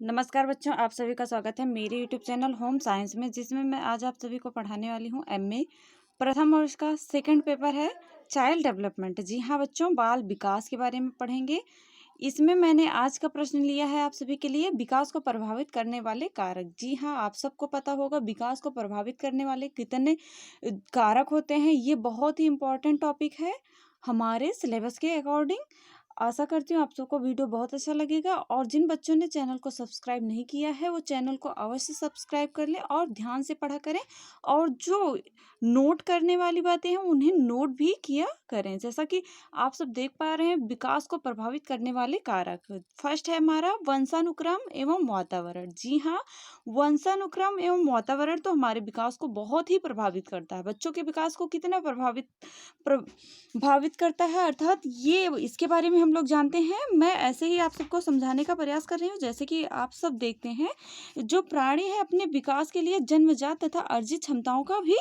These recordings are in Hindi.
नमस्कार बच्चों, आप सभी का स्वागत है मेरे यूट्यूब चैनल होम साइंस में, जिसमें मैं आज आप सभी को पढ़ाने वाली हूँ एमए प्रथम वर्ष का सेकंड पेपर है चाइल्ड डेवलपमेंट। जी हाँ बच्चों, बाल विकास के बारे में पढ़ेंगे। इसमें मैंने आज का प्रश्न लिया है आप सभी के लिए, विकास को प्रभावित करने वाले कारक। जी हाँ, आप सबको पता होगा विकास को प्रभावित करने वाले कितने कारक होते हैं। ये बहुत ही इम्पोर्टेंट टॉपिक है हमारे सिलेबस के अकॉर्डिंग। आशा करती हूँ आप सबको वीडियो बहुत अच्छा लगेगा, और जिन बच्चों ने चैनल को सब्सक्राइब नहीं किया है वो चैनल को अवश्य सब्सक्राइब कर लें और ध्यान से पढ़ा करें। और जो नोट करने वाली बातें हैं उन्हें नोट भी किया करें। जैसा कि आप सब देख पा रहे हैं, विकास को प्रभावित करने वाले कारक फर्स्ट है हमारा वंशानुक्रम एवं वातावरण। जी हाँ, वंशानुक्रम एवं वातावरण तो हमारे विकास को बहुत ही प्रभावित करता है। बच्चों के विकास को कितना प्रभावित करता है, अर्थात ये इसके बारे में हम लोग जानते हैं। मैं ऐसे ही आप सबको समझाने का प्रयास कर रही हूँ। जैसे कि आप सब देखते हैं, जो प्राणी है अपने विकास के लिए जन्मजात तथा अर्जित क्षमताओं का भी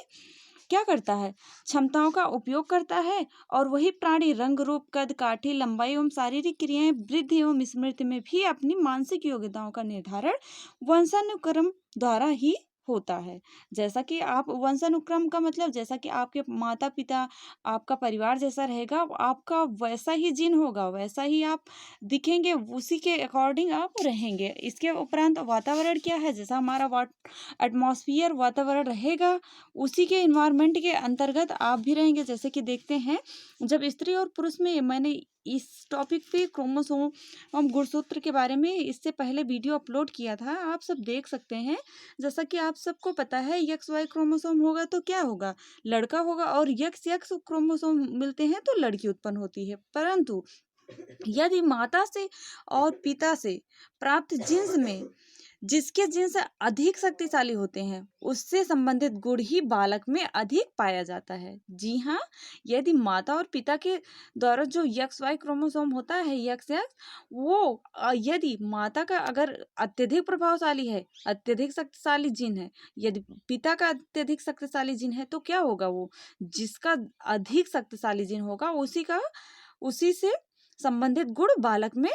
क्या करता है, क्षमताओं का उपयोग करता है। और वही प्राणी रंग रूप कद काठी लंबाई एवं शारीरिक क्रियाएं वृद्धि एवं स्मृति में भी अपनी मानसिक योग्यताओं का निर्धारण वंशानुक्रम द्वारा ही होता है। जैसा कि आप वंशानुक्रम का मतलब, जैसा कि आपके माता पिता, आपका परिवार जैसा रहेगा, आपका वैसा ही जीन होगा, वैसा ही आप दिखेंगे, उसी के अकॉर्डिंग आप रहेंगे। इसके उपरांत वातावरण क्या है, जैसा हमारा एटमॉस्फियर वातावरण रहेगा, उसी के इन्वायरमेंट के अंतर्गत आप भी रहेंगे। जैसे कि देखते हैं, जब स्त्री और पुरुष में मैंने इस टॉपिक पे क्रोमोसोम गुणसूत्र के बारे में इससे पहले वीडियो अपलोड किया था, आप सब देख सकते हैं। जैसा कि आप सबको पता है, यक्स वाई क्रोमोसोम होगा तो क्या होगा, लड़का होगा, और यक्स यक्स क्रोमोसोम मिलते हैं तो लड़की उत्पन्न होती है। परंतु यदि माता से और पिता से प्राप्त जीन्स में जिसके जीन्स अधिक शक्तिशाली होते हैं, उससे संबंधित गुण ही बालक में अधिक पाया जाता है। जी हाँ, यदि माता और पिता के द्वारा जो यक्स वाई क्रोमोसोम होता है, यक्स यक्स, वो यदि माता का अगर अत्यधिक प्रभावशाली है, अत्यधिक शक्तिशाली जीन है, यदि पिता का अत्यधिक शक्तिशाली जीन है, तो क्या होगा, वो जिसका अधिक शक्तिशाली जीन होगा उसी से संबंधित गुण बालक में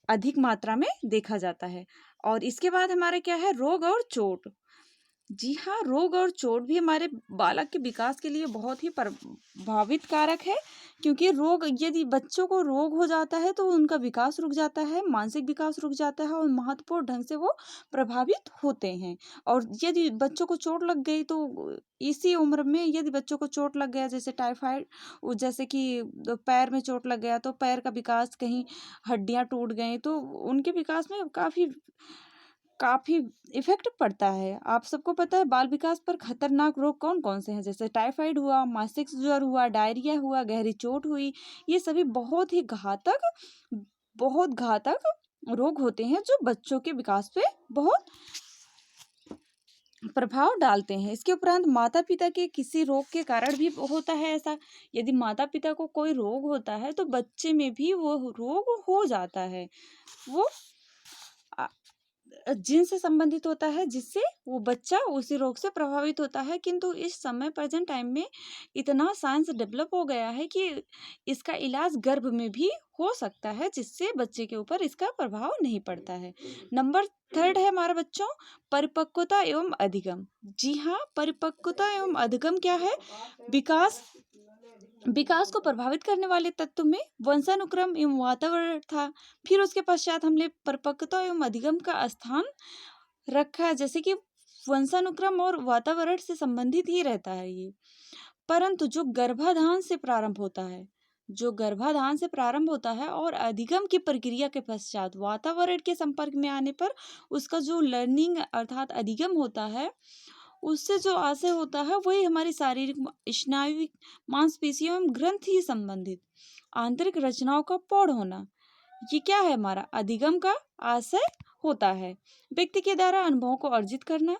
अधिक मात्रा में देखा जाता है। और इसके बाद हमारे क्या है, रोग और चोट। जी हाँ, रोग और चोट भी हमारे बालक के विकास के लिए बहुत ही प्रभावित कारक है। क्योंकि रोग, यदि बच्चों को रोग हो जाता है तो उनका विकास रुक जाता है, मानसिक विकास रुक जाता है, और महत्वपूर्ण ढंग से वो प्रभावित होते हैं। और यदि बच्चों को चोट लग गई तो इसी उम्र में यदि बच्चों को चोट लग गया, जैसे टाइफाइड, जैसे कि पैर में चोट लग गया तो पैर का विकास, कहीं हड्डियां टूट गई तो उनके विकास में काफी काफ़ी इफ़ेक्ट पड़ता है। आप सबको पता है बाल विकास पर खतरनाक रोग कौन-कौन से हैं? जैसे टाइफाइड हुआ, मासिक ज्वर हुआ, डायरिया हुआ, गहरी चोट हुई। ये सभी बहुत घातक रोग होते हैं जो बच्चों के विकास पे बहुत प्रभाव डालते हैं। इसके उपरांत माता-पिता के किसी रोग के कारण भी होता है ऐसा। यदि माता-पिता को कोई रोग होता है तो बच्चे में भी वो रोग हो जाता है। वो अ जीन से संबंधित होता है, जिससे वो बच्चा उसी रोग से प्रभावित होता है। किंतु इस समय प्रेजेंट टाइम में इतना साइंस डेवलप हो गया है कि इसका इलाज गर्भ में भी हो सकता है, जिससे बच्चे के ऊपर इसका प्रभाव नहीं पड़ता है। नंबर थर्ड है हमारा बच्चों, परिपक्वता एवं अधिगम। जी हाँ, परिपक्वता एवं अधिगम क्या है, विकास विकास को प्रभावित करने वाले तत्व में वंशानुक्रम एवं वातावरण था। फिर उसके पश्चात हमने परिपक्वता एवं अधिगम का स्थान रखा है। जैसे कि वंशानुक्रम और वातावरण से संबंधित ही रहता है ये। परंतु जो गर्भाधान से प्रारंभ होता है और अधिगम की प्रक्रिया के पश्चात वातावरण के संपर्क में आने पर उसका जो लर्निंग अर्थात अधिगम होता है, उससे जो आशय होता है वही हमारी शारीरिक स्नायु मांसपेशियों एवं ग्रंथि संबंधित आंतरिक रचनाओं का प्रौढ़ होना। ये क्या है, हमारा अधिगम का आशय होता है। व्यक्ति के द्वारा अनुभवों को अर्जित करना,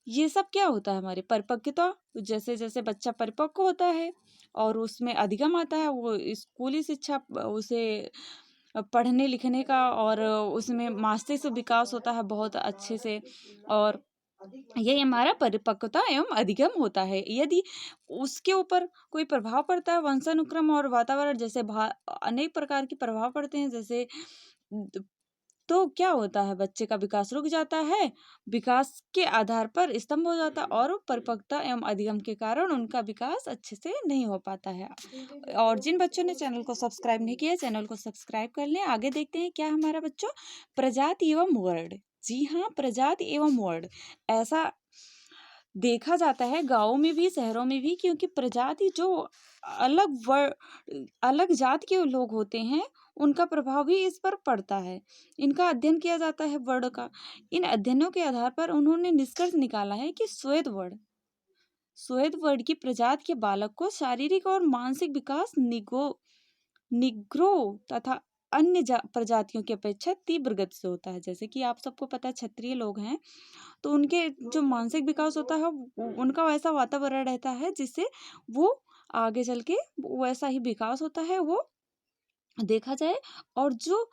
ये सब क्या होता है, हमारी परिपक्वता। जैसे जैसे बच्चा परिपक्व होता है और उसमें अधिगम आता है, वो स्कूली शिक्षा उसे पढ़ने लिखने का, और उसमें मस्तिष्क विकास होता है बहुत अच्छे से। और यही हमारा परिपक्वता एवं अधिगम होता है। यदि उसके ऊपर कोई प्रभाव पड़ता है, वंशानुक्रम और वातावरण जैसे अनेक प्रकार के प्रभाव पड़ते हैं। जैसे तो क्या होता है, बच्चे का विकास रुक जाता है, विकास के आधार पर स्तंभ हो जाता है और परिपक्वता एवं अधिगम के कारण उनका विकास अच्छे से नहीं हो पाता है। और जिन बच्चों ने चैनल को सब्सक्राइब नहीं किया, चैनल को सब्सक्राइब कर लें। आगे देखते हैं क्या हमारा बच्चों, प्रजाति एवं वर्ड। जी हाँ, प्रजाति एवं वर्ड। ऐसा देखा जाता है गाँवों में भी शहरों में भी, क्योंकि प्रजाति जो अलग जात के लोग होते हैं उनका प्रभाव भी इस पर पड़ता है। इनका अध्ययन किया जाता है वर्ण का। इन अध्ययनों के आधार पर उन्होंने निष्कर्ष निकाला है कि श्वेत वर्ण की प्रजाति के बालक को शारीरिक और मानसिक विकास निग्रो तथा अन्य प्रजातियों की अपेक्षा तीव्र गति से होता है। जैसे कि आप सबको पता है क्षत्रिय लोग हैं, तो उनके जो मानसिक विकास होता है उनका वैसा वातावरण रहता है जिससे वो आगे चल के वैसा ही विकास होता है वो देखा जाए। और जो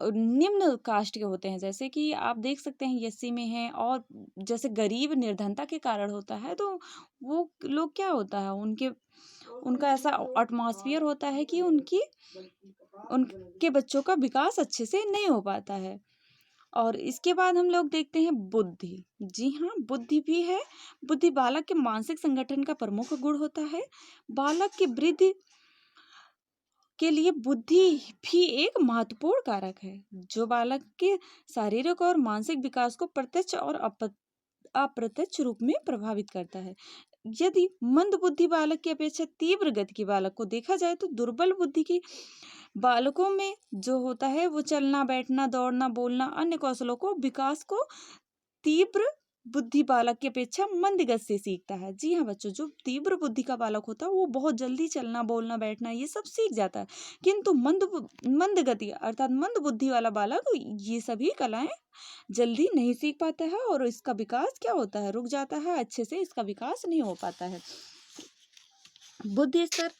निम्न कास्ट के होते हैं, जैसे कि आप देख सकते हैं एससी में है, और जैसे गरीब निर्धनता के कारण होता है, तो वो लोग क्या होता है उनका ऐसा एटमॉस्फेयर होता है कि उनके बच्चों का विकास अच्छे से नहीं हो पाता है। और इसके बाद हम लोग देखते हैं बुद्धि। जी हाँ, बुद्धि भी है। बुद्धि बालक के मानसिक संगठन का प्रमुख गुण होता है। बालक की वृद्धि के लिए बुद्धि भी एक महत्वपूर्ण कारक है, जो बालक के शारीरिक और मानसिक विकास को प्रत्यक्ष और अप्रत्यक्ष रूप में प्रभावित करता है। यदि मंद बुद्धि बालक की अपेक्षा तीव्र गति के बालक को देखा जाए, तो दुर्बल बुद्धि के बालकों में जो होता है वो चलना, बैठना, दौड़ना, बोलना, अन्य कौशलों को विकास को तीव्र बुद्धि बालक की अपेक्षा मंद गति से सीखता है। जी हाँ बच्चों, जो तीव्र बुद्धि का बालक होता है वो बहुत जल्दी चलना, बोलना, बैठना ये सब सीख जाता है, किंतु मंद गति अर्थात मंद बुद्धि वाला बालक ये सभी कलाएं जल्दी नहीं सीख पाता है और इसका विकास क्या होता है, रुक जाता है, अच्छे से इसका विकास नहीं हो पाता है। बुद्धि स्तर।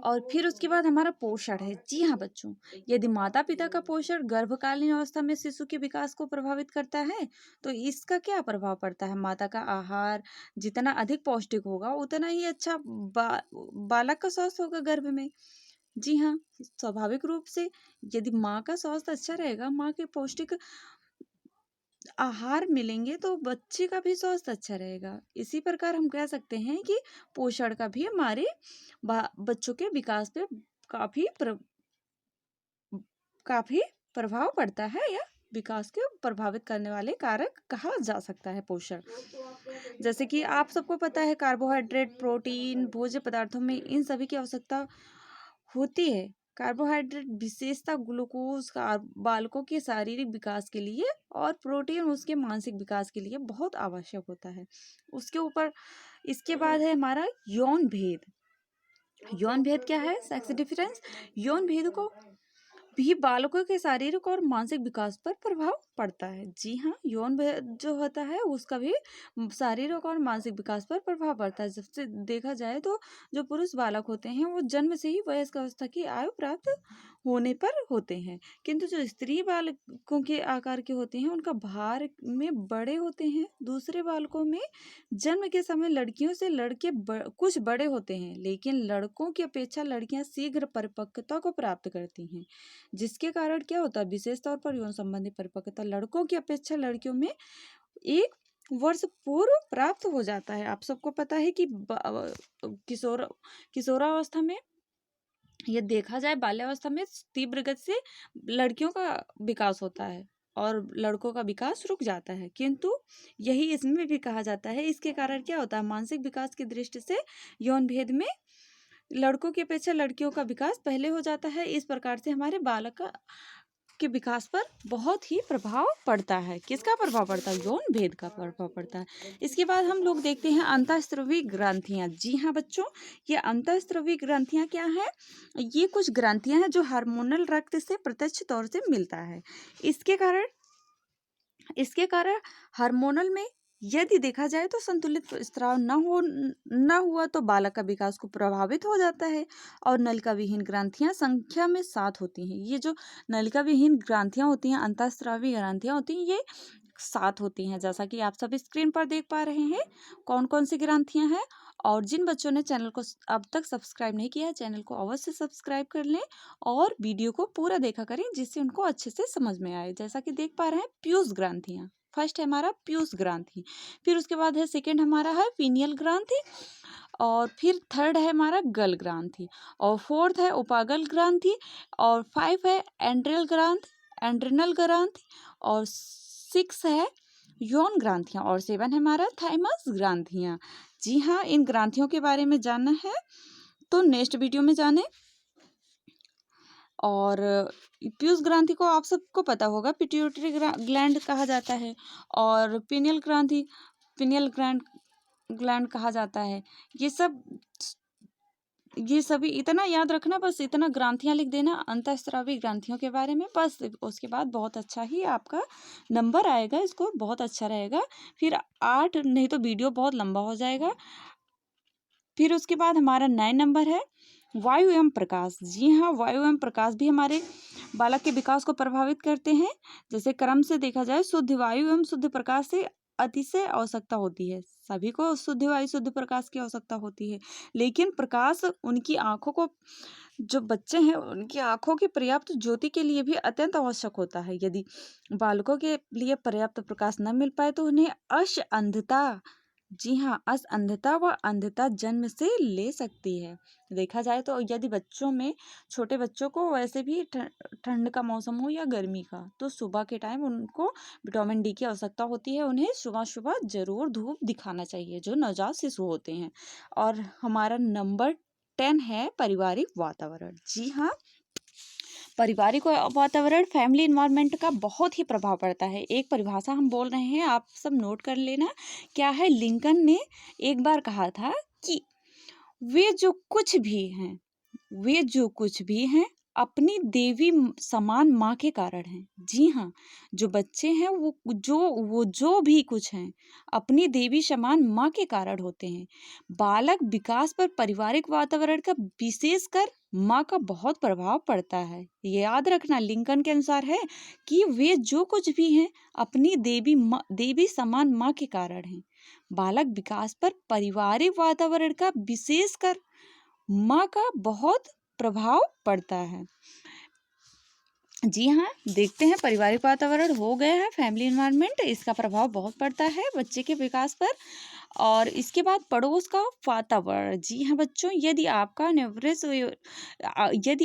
और फिर उसके बाद हमारा पोषण है। जी हाँ बच्चों, यदि माता पिता का पोषण गर्भकालीन अवस्था में शिशु के विकास को प्रभावित करता है, तो इसका क्या प्रभाव पड़ता है। माता का आहार जितना अधिक पौष्टिक होगा उतना ही अच्छा बालक का स्वास्थ्य होगा गर्भ में। जी हाँ, स्वाभाविक रूप से यदि माँ का स्वास्थ्य अच्छा रहेगा, माँ के पौष्टिक आहार मिलेंगे, तो बच्चे का भी स्वास्थ्य अच्छा रहेगा। इसी प्रकार हम कह सकते हैं कि पोषण का भी हमारे बच्चों के विकास पे काफी प्रभाव पड़ता है, या विकास को प्रभावित करने वाले कारक कहा जा सकता है पोषण। जैसे कि आप सबको पता है कार्बोहाइड्रेट, प्रोटीन, भोज्य पदार्थों में इन सभी की आवश्यकता होती है। कार्बोहाइड्रेट विशेषता ग्लूकोज का बालकों के शारीरिक विकास के लिए और प्रोटीन उसके मानसिक विकास के लिए बहुत आवश्यक होता है। इसके बाद है हमारा यौन भेद। यौन भेद क्या है, सेक्स डिफरेंस। यौन भेद को भी बालकों के शारीरिक और मानसिक विकास पर प्रभाव पड़ता है। जी हाँ, यौन भेद जो होता है उसका भी शारीरिक और मानसिक विकास पर प्रभाव पड़ता है। जबसे देखा जाए तो जो पुरुष बालक होते हैं वो जन्म से ही वयस्क अवस्था की आयु प्राप्त होने पर होते हैं, किंतु जो स्त्री बालकों के आकार के होते हैं उनका भार में बड़े होते हैं। दूसरे बालकों में जन्म के समय लड़कियों से लड़के कुछ बड़े होते हैं, लेकिन लड़कों की अपेक्षा लड़कियां शीघ्र परिपक्वता को प्राप्त करती हैं, जिसके कारण क्या होता है, विशेष तौर पर यौन संबंधी परिपक्वता लड़कों की अपेक्षा लड़कियों में 1 वर्ष पूर्व प्राप्त हो जाता है। आप सबको पता है कि किशोरावस्था में ये देखा जाए, बाल्यावस्था में तीव्र गति से लड़कियों का विकास होता है और लड़कों का विकास रुक जाता है, किंतु यही इसमें भी कहा जाता है। इसके कारण क्या होता है, मानसिक विकास की दृष्टि से यौन भेद में लड़कों की अपेक्षा लड़कियों का विकास पहले हो जाता है। इस प्रकार से हमारे बालक के विकास पर बहुत ही प्रभाव पड़ता है। किसका प्रभाव पड़ता है, यौन भेद का प्रभाव पड़ता है। इसके बाद हम लोग देखते हैं अंतःस्रावी ग्रंथियां। जी हाँ बच्चों, ये अंतःस्रावी ग्रंथियां क्या है, ये कुछ ग्रंथियां हैं जो हार्मोनल रक्त से प्रत्यक्ष तौर से मिलता है। इसके कारण हार्मोनल में यदि देखा जाए तो संतुलित स्राव न हुआ तो बालक का विकास को प्रभावित हो जाता है। और नलिका विहीन ग्रंथियां संख्या में 7 होती हैं। ये जो नलिका विहीन ग्रंथियां होती हैं, अंतःस्रावी ग्रंथियां होती हैं, ये साथ होती हैं, जैसा कि आप सब स्क्रीन पर देख पा रहे हैं कौन कौन सी ग्रंथियां हैं। और जिन बच्चों ने चैनल को अब तक सब्सक्राइब नहीं किया है, चैनल को अवश्य सब्सक्राइब कर लें और वीडियो को पूरा देखा करें, जिससे उनको अच्छे से समझ में आए। जैसा कि देख पा रहे हैं पीयूष ग्रंथियां, फर्स्ट है हमारा पीयूष ग्रंथि, फिर उसके बाद है सेकेंड हमारा है पीनियल ग्रंथि, और फिर थर्ड है हमारा गल ग्रंथि, और फोर्थ है उपागल ग्रंथि, और 5 है एंड्रियल ग्रंथि, एंड्रिनल ग्रंथि, और 6 है यौन ग्रंथियां, और 7 है हमारा थाइमस ग्रंथियां। जी हाँ, इन ग्रंथियों के बारे में जानना है तो नेक्स्ट वीडियो में जाने। और पीयूष ग्रंथि को आप सबको पता होगा पिट्यूटरी ग्लैंड कहा जाता है, और पीनियल ग्रंथि पिनियल ग्लैंड कहा जाता है। ये सभी इतना याद रखना, बस इतना ग्रंथियां लिख देना अंतःस्रावी ग्रंथियों के बारे में, बस उसके बाद बहुत अच्छा ही आपका नंबर आएगा, स्कोर बहुत अच्छा रहेगा। फिर 8 नहीं तो वीडियो बहुत लंबा हो जाएगा। फिर उसके बाद हमारा 9 नंबर है वायु एवं प्रकाश। जी हाँ, वायु एवं प्रकाश भी हमारे बालक के विकास को प्रभावित करते हैं। जैसे क्रम से देखा जाए, शुद्ध वायु एवं शुद्ध प्रकाश से अतिशय आवश्यकता होती है। सभी को शुद्ध वायु शुद्ध प्रकाश की आवश्यकता होती है, लेकिन प्रकाश उनकी आंखों को, जो बच्चे हैं उनकी आंखों की पर्याप्त ज्योति के लिए भी अत्यंत आवश्यक होता है। यदि बालकों के लिए पर्याप्त प्रकाश न मिल पाए तो उन्हें अश अंधता, जी हाँ, अंधता व अंधता जन्म से ले सकती है। देखा जाए तो यदि बच्चों में, छोटे बच्चों को वैसे भी ठंड का मौसम हो या गर्मी का, तो सुबह के टाइम उनको विटामिन डी की आवश्यकता होती है। उन्हें सुबह सुबह जरूर धूप दिखाना चाहिए, जो नवजात शिशु होते हैं। और हमारा नंबर 10 है पारिवारिक वातावरण। जी हाँ, पारिवारिक वातावरण, फैमिली इन्वायरमेंट का बहुत ही प्रभाव पड़ता है। एक परिभाषा हम बोल रहे हैं, आप सब नोट कर लेना। क्या है? लिंकन ने एक बार कहा था कि वे जो कुछ भी हैं, वे जो कुछ भी हैं अपनी देवी समान माँ के कारण हैं। जी हाँ, जो बच्चे हैं वो जो भी कुछ हैं अपनी देवी समान माँ के कारण होते हैं। बालक विकास पर पारिवारिक वातावरण का विशेषकर माँ का बहुत प्रभाव पड़ता है। ये याद रखना, लिंकन के अनुसार है कि वे जो कुछ भी हैं अपनी देवी समान माँ के कारण हैं। बालक विकास पर पारिवारिक वातावरण का विशेषकर माँ का बहुत प्रभाव पड़ता है। जी हाँ, देखते हैं पारिवारिक वातावरण हो गया है, फैमिली एनवायरनमेंट, इसका प्रभाव बहुत पड़ता है बच्चे के विकास पर। और इसके बाद पड़ोस का वातावरण। जी हाँ बच्चों, यदि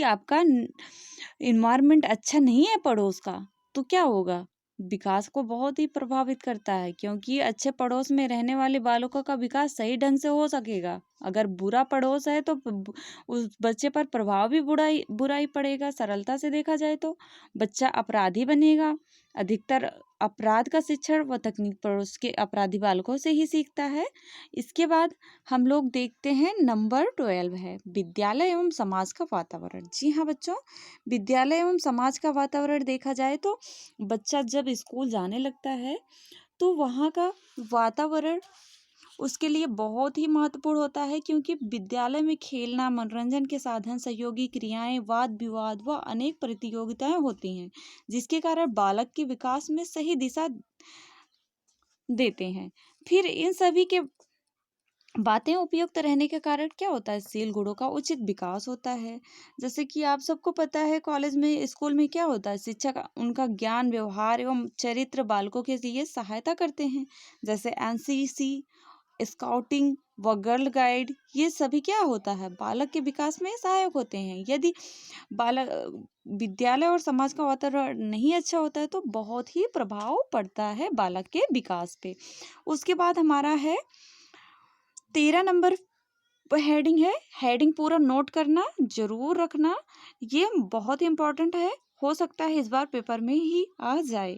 आपका इन्वायरमेंट अच्छा नहीं है पड़ोस का, तो क्या होगा? विकास को बहुत ही प्रभावित करता है, क्योंकि अच्छे पड़ोस में रहने वाले बालकों का विकास सही ढंग से हो सकेगा। अगर बुरा पड़ोस है तो उस बच्चे पर प्रभाव भी बुरा ही पड़ेगा। सरलता से देखा जाए तो बच्चा अपराधी बनेगा। अधिकतर अपराध का शिक्षण व तकनीक पड़ोस के अपराधी बालकों से ही सीखता है। इसके बाद हम लोग देखते हैं नंबर 12 है विद्यालय एवं समाज का वातावरण। जी हाँ बच्चों, विद्यालय एवं समाज का वातावरण देखा जाए तो बच्चा जब स्कूल जाने लगता है तो वहाँ का वातावरण उसके लिए बहुत ही महत्वपूर्ण होता है, क्योंकि विद्यालय में खेलना, मनोरंजन के साधन, सहयोगी क्रियाएं, वाद विवाद व अनेक प्रतियोगिताएं होती हैं, जिसके कारण बालक के विकास में सही दिशा देते हैं। फिर इन सभी के बातें उपयुक्त रहने के कारण क्या होता है? शील गुणों का उचित विकास होता है। जैसे कि आप सबको पता है कॉलेज में, स्कूल में क्या होता है, शिक्षक उनका ज्ञान, व्यवहार एवं चरित्र बालकों के लिए सहायता करते हैं। जैसे एनसीसी, स्काउटिंग व गर्ल गाइड, ये सभी क्या होता है? बालक के विकास में सहायक होते हैं। यदि बालक विद्यालय और समाज का वातावरण नहीं अच्छा होता है तो बहुत ही प्रभाव पड़ता है बालक के विकास पे। उसके बाद हमारा है 13 नंबर हेडिंग है, हेडिंग पूरा नोट करना, जरूर रखना, ये बहुत इंपॉर्टेंट है। हो सकता है इस बार पेपर में ही आ जाए।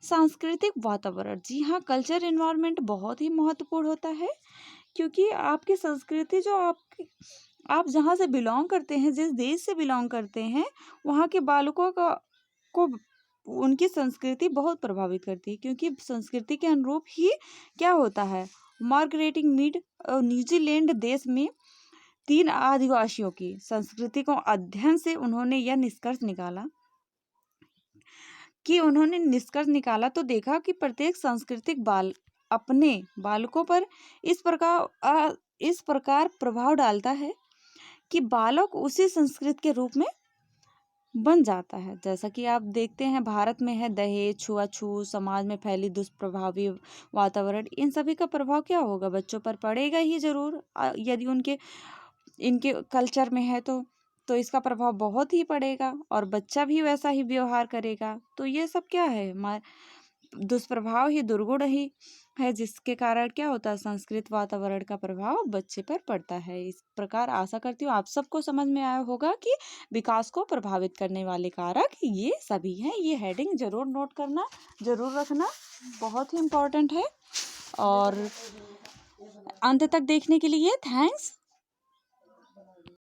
सांस्कृतिक वातावरण। जी हाँ, कल्चर एनवायरनमेंट बहुत ही महत्वपूर्ण होता है, क्योंकि आपकी संस्कृति, जो आप जहाँ से बिलोंग करते हैं, जिस देश से बिलोंग करते हैं, वहाँ के बालकों को उनकी संस्कृति बहुत प्रभावित करती है, क्योंकि संस्कृति के अनुरूप ही क्या होता है। मार्गरेटिंग मीड न्यूजीलैंड देश में 3 आदिवासियों की संस्कृति को अध्ययन से उन्होंने यह निष्कर्ष निकाला कि उन्होंने निष्कर्ष निकाला तो देखा कि प्रत्येक सांस्कृतिक बाल अपने बालकों पर इस प्रकार प्रभाव डालता है कि बालक उसी संस्कृति के रूप में बन जाता है। जैसा कि आप देखते हैं भारत में है दहेज, छुआछूत, समाज में फैली दुष्प्रभावी वातावरण, इन सभी का प्रभाव क्या होगा, बच्चों पर पड़ेगा ही जरूर। यदि उनके इनके कल्चर में है तो इसका प्रभाव बहुत ही पड़ेगा और बच्चा भी वैसा ही व्यवहार करेगा। तो ये सब क्या है, दुष्प्रभाव ही, दुर्गुण ही है, जिसके कारण क्या होता है, संस्कृत वातावरण का प्रभाव बच्चे पर पड़ता है। इस प्रकार आशा करती हूँ आप सबको समझ में आया होगा कि विकास को प्रभावित करने वाले कारक ये सभी हैं। ये हेडिंग जरूर नोट करना, जरूर रखना, बहुत ही इम्पोर्टेंट है। और अंत तक देखने के लिए थैंक्स।